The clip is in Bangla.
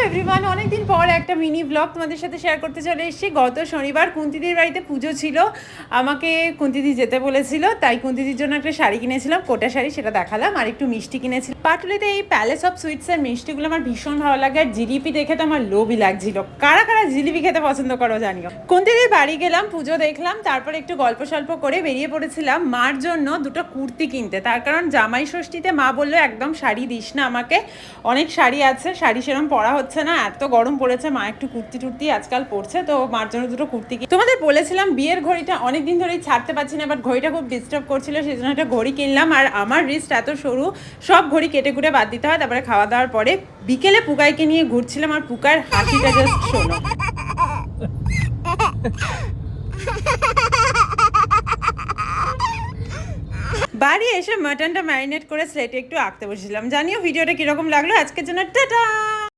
এভরিওয়ান, অনেকদিন পর একটা মিনি ব্লগ তোমাদের সাথে শেয়ার করতে চলে এসেছি। গত শনিবার কুন্তিদির বাড়িতে পুজো ছিল, আমাকে কুন্তিদি যেতে বলেছিল, তাই কুন্তিদির জন্য একটা শাড়ি কিনেছিলাম, কোটা শাড়ি, সেটা দেখালাম। আর একটু মিষ্টি কিনেছিলাম। পাটুলিতে এই প্যালেস অফ সুইটসের মিষ্টিগুলো আমার ভীষণ ভালো লাগে। আর জিলিপি দেখে তো আমার লোভই লাগছিল। কারা কারা জিলিপি খেতে পছন্দ করো জানিও। কুন্তিদির বাড়ি গেলাম, পুজো দেখলাম, তারপর একটু গল্প সল্প করে বেরিয়ে পড়েছিলাম মার জন্য দুটো কুর্তি কিনতে। তার কারণ জামাই ষষ্ঠীতে মা বললো একদম শাড়ি দিস না আমাকে, অনেক শাড়ি আছে, শাড়ি সেরকম পরা হচ্ছে না, এত গরম পড়েছে, মা একটু কুর্তি টুর্তি আজকাল পরছে, তো মার জন্য দুটো কুর্তি। তোমাদের বলেছিলাম বিয়ের ঘড়িটা অনেকদিন ধরেই ছাড়তে পারছি না, বাট ঘড়িটা খুব ডিস্টার্ব করছিল, সেই জন্য একটা ঘড়ি কিনলাম। আর আমার রিস্ট এত সরু, সব ঘড়ি কেটে কুটে বাদ দিতে হয়। তারপরে খাওয়া দাওয়ার পরে বিকেলে পুকাইকে নিয়ে ঘুরছিলাম, আর পুকার হাসিটা জাস্ট শোনো। বাড়ি এসে মাটনটা ম্যারিনেট করে স্লেটে একটু আঁকতে বসেছিলাম। জানিও ভিডিওটা কিরকম লাগলো। আজকের জন্য টাটা।